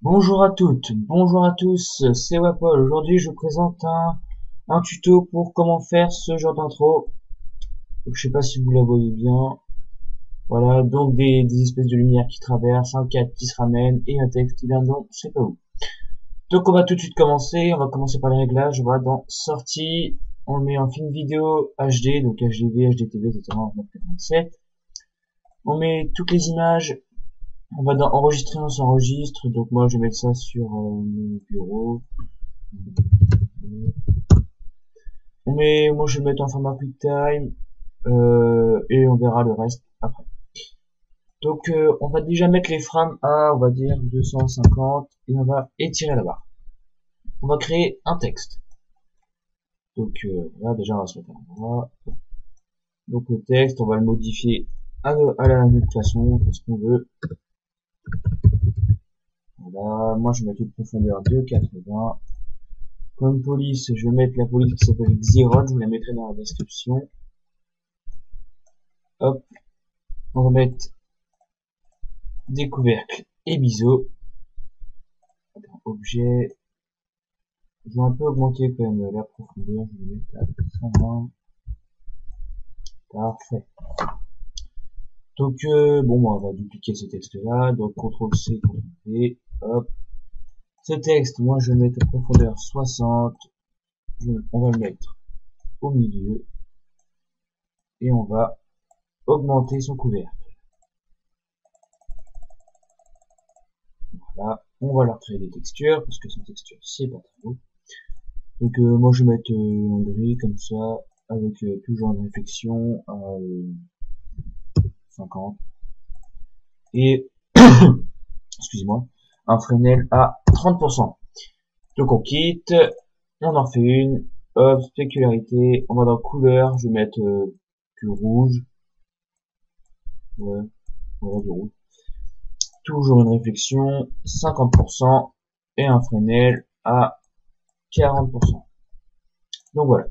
Bonjour à toutes, bonjour à tous, c'est Wapol. Aujourd'hui je vous présente un tuto pour comment faire ce genre d'intro. Je sais pas si vous la voyez bien. Voilà, donc des espèces de lumière qui traversent, un cadre qui se ramène et un texte qui vient dans je sais pas où. Donc on va tout de suite commencer, on va commencer par les réglages. On va dans sortie, on le met en film vidéo HD, donc HDV, HDTV, etc. 27. On met toutes les images. On va dans enregistrer, on s'enregistre. Donc moi je vais mettre ça sur mon bureau. Moi je vais mettre en format QuickTime et on verra le reste après. Donc on va déjà mettre les frames à, on va dire 250 et on va étirer la barre. On va créer un texte. Donc là déjà on va se mettre à l'endroit. Donc le texte, on va le modifier à la même façon, ce qu'on veut. Voilà, moi je vais mettre une profondeur de 80. Comme police, je vais mettre la police qui s'appelle Xeron, je vous la mettrai dans la description. Hop, on va mettre des couvercles et biseaux. Objet, je vais un peu augmenter quand même la profondeur, je vais mettre à 120. Parfait. Donc bon, on va dupliquer ce texte là, donc CTRL-C, CTRL-V, hop. Ce texte, moi je vais mettre à profondeur 60, on va le mettre au milieu, et on va augmenter son couvercle. Voilà, on va leur créer des textures, parce que sans texture c'est pas très beau. Donc moi je vais mettre en gris comme ça, avec toujours une réflexion à 50. Et, excusez-moi, un Fresnel à 30%. Donc on quitte, on en fait une, hop, spécularité, on va dans couleur, je vais mettre du rouge. Ouais, voilà du rouge. Toujours une réflexion, 50%, et un Fresnel à 40%. Donc voilà.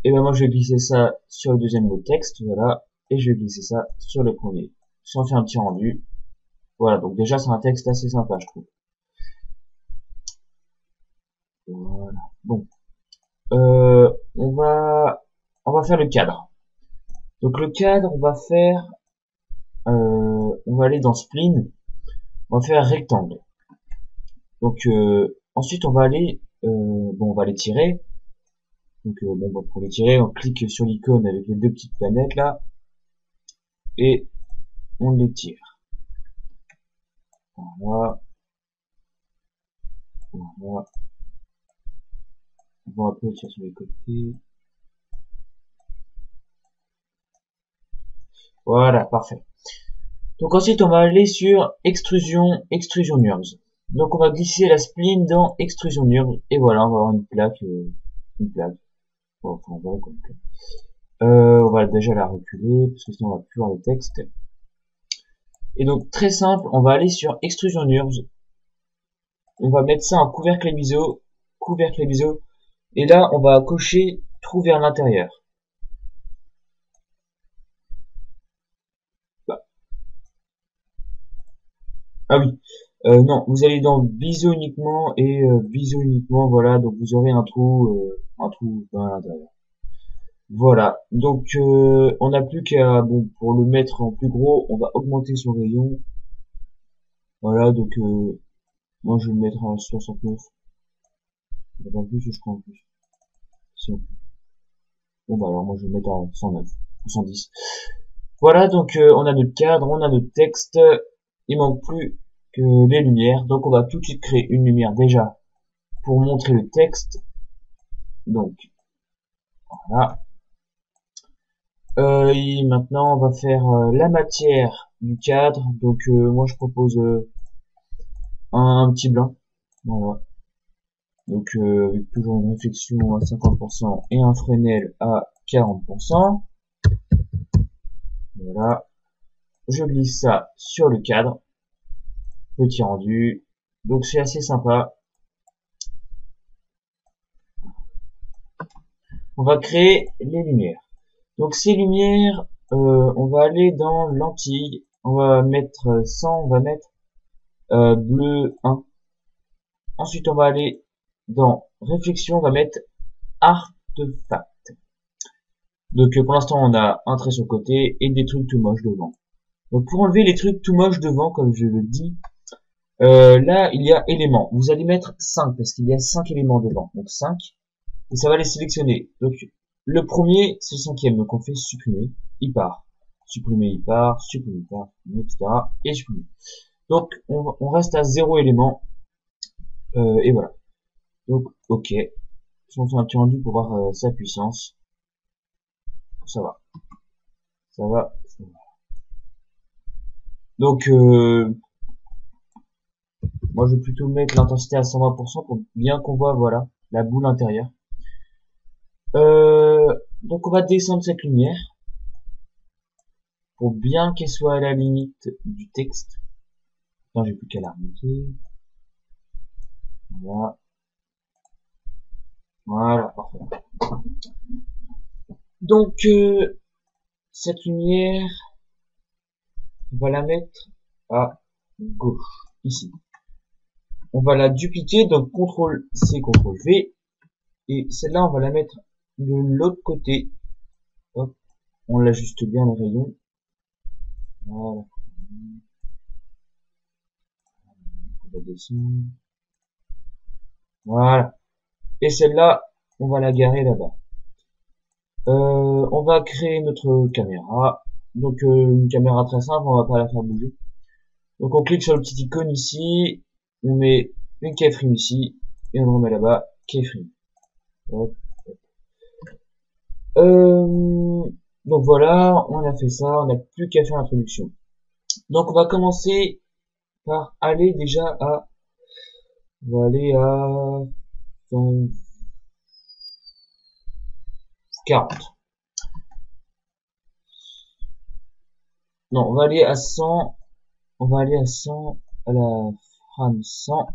Et ben moi je vais glisser ça sur le deuxième mot de texte, voilà, et je vais glisser ça sur le premier. Si on fait un petit rendu, voilà, donc déjà c'est un texte assez sympa je trouve. Voilà, bon. On va faire le cadre. Donc le cadre, on va faire, on va aller dans spline, on va faire rectangle. Donc ensuite on va aller, bon on va les tirer. Donc bon pour les tirer, on clique sur l'icône avec les deux petites planètes là et on les tire. Voilà. Voilà. On va un peu tirer sur les côtés. Voilà, parfait. Donc ensuite on va aller sur extrusion NURBS. Donc on va glisser la spline dans extrusion NURBS et voilà on va avoir une plaque. Bon, enfin, voilà, comme plaque. On va déjà la reculer parce que sinon on va plus voir le texte. Et donc très simple, on va aller sur extrusion NURBS. On va mettre ça en couvercle et biseau, et là on va cocher trou vers l'intérieur. Bah. Ah oui. Non, vous allez dans biseau uniquement et biseau uniquement, voilà, donc vous aurez un trou à l'intérieur. Voilà, donc on n'a plus qu'à, bon, pour le mettre en plus gros, on va augmenter son rayon. Voilà, donc moi je vais le mettre à 69. Pas plus, je crois en plus. Si on... Bon bah alors moi je vais le mettre à 109 ou 110. Voilà, donc on a notre cadre, on a notre texte, il manque plus que les lumières, donc on va tout de suite créer une lumière déjà pour montrer le texte. Donc voilà. Et maintenant on va faire la matière du cadre, donc moi je propose un petit blanc, voilà. Donc avec toujours une réflexion à 50% et un Fresnel à 40%. Voilà. Je glisse ça sur le cadre. Petit rendu. Donc c'est assez sympa. On va créer les lumières. Donc ces lumières, on va aller dans lentille, on va mettre 100, on va mettre bleu 1. Ensuite on va aller dans réflexion, on va mettre artefact. Donc pour l'instant on a un trait sur le côté et des trucs tout moches devant. Donc pour enlever les trucs tout moches devant, comme je le dis, là il y a éléments. Vous allez mettre 5 parce qu'il y a 5 éléments devant. Donc 5. Et ça va les sélectionner. Donc le premier c'est le cinquième. Donc on fait supprimer. Il part. Supprimer, il part. Supprimer, il part. Etc. Et supprimer. Donc on reste à 0 élément. Et voilà. Donc ok. Si on fait un petit rendu pour voir sa puissance. Ça va. Ça va. Ça va. Donc moi je vais plutôt mettre l'intensité à 120% pour bien qu'on voit voilà la boule intérieure. Donc on va descendre cette lumière pour bien qu'elle soit à la limite du texte. Non, j'ai plus qu'à la remonter. Voilà. Voilà, parfait. Donc cette lumière, on va la mettre à gauche, ici. On va la dupliquer, donc CTRL C, CTRL V. Et celle-là, on va la mettre de l'autre côté. Hop, on l'ajuste bien le rayon. Voilà. On va descendre. Voilà. Et celle-là, on va la garer là-bas. On va créer notre caméra. Donc une caméra très simple, on va pas la faire bouger. Donc on clique sur le petit icône ici, on met une keyframe ici, et on le remet là-bas, keyframe. Hop, hop. Donc voilà, on a fait ça, on n'a plus qu'à faire l'introduction. Donc on va commencer par aller déjà à, on va aller à 140. Non, on va aller à 100, on va aller à 100, à la frame 100.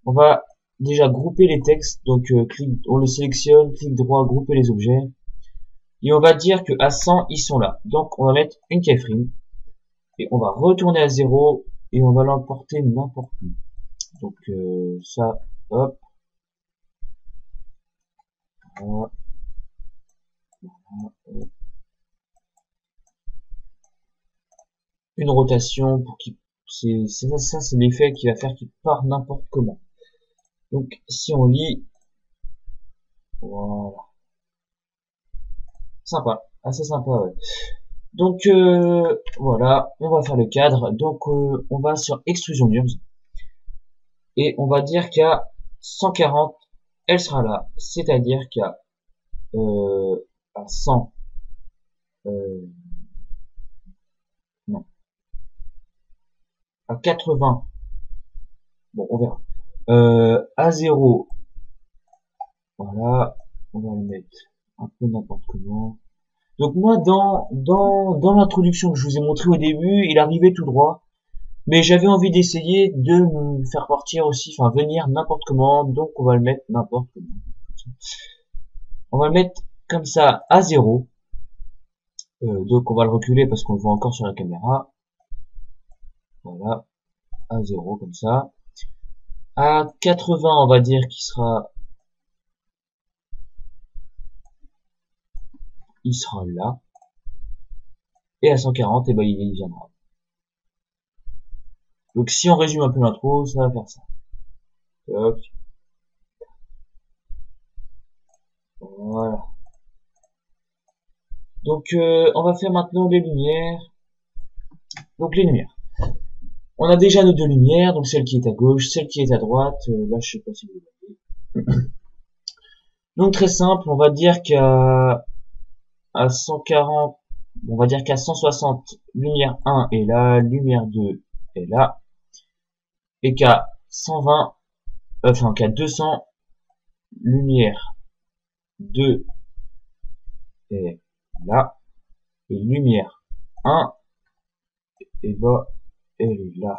On va déjà grouper les textes, donc on le sélectionne, clic droit, grouper les objets. Et on va dire que à 100, ils sont là. Donc on va mettre une keyframe. Et on va retourner à 0 et on va l'emporter n'importe où. Donc ça, hop. Voilà. Voilà. Une rotation pour qu'il... ça c'est l'effet qui va faire qu'il part n'importe comment. Donc si on lit... Voilà. Sympa. Assez sympa, ouais. Donc voilà, on va faire le cadre. Donc on va sur extrusion NURBS et on va dire qu'à 140, elle sera là. C'est-à-dire qu'à à 100, non, à 80, bon on verra. À 0, voilà, on va le mettre un peu n'importe comment. Donc moi dans l'introduction que je vous ai montré au début, il arrivait tout droit. Mais j'avais envie d'essayer de me faire partir aussi, enfin venir n'importe comment, donc on va le mettre n'importe comment. On va le mettre comme ça à 0. Donc on va le reculer parce qu'on le voit encore sur la caméra. Voilà, à 0 comme ça. À 80, on va dire qu'il sera... Il sera là. Et à 140, et ben il viendra. Donc si on résume un peu l'intro, ça va faire ça. Hop. Voilà. Donc on va faire maintenant les lumières. Donc les lumières. On a déjà nos deux lumières, donc celle qui est à gauche, celle qui est à droite. Là je sais pas si vous voyez. Donc très simple, on va dire qu'à 140, on va dire qu'à 160, lumière 1 est là, lumière 2 est là, et qu'à 120, enfin qu'à 200, lumière 2 est là, et lumière 1, et bah, elle est là.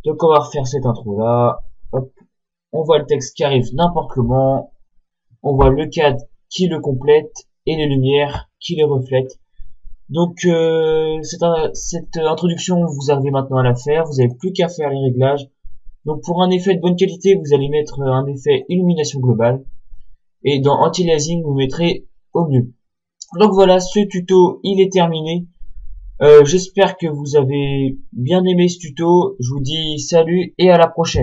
Donc on va refaire cette intro là, hop, on voit le texte qui arrive n'importe comment, on voit le cadre qui le complètent et les lumières qui les reflètent. Donc cette introduction, vous arrivez maintenant à la faire, vous n'avez plus qu'à faire les réglages. Donc pour un effet de bonne qualité, vous allez mettre un effet illumination globale, et dans anti-aliasing, vous mettrez au mieux. Donc voilà, ce tuto, il est terminé. J'espère que vous avez bien aimé ce tuto. Je vous dis salut et à la prochaine.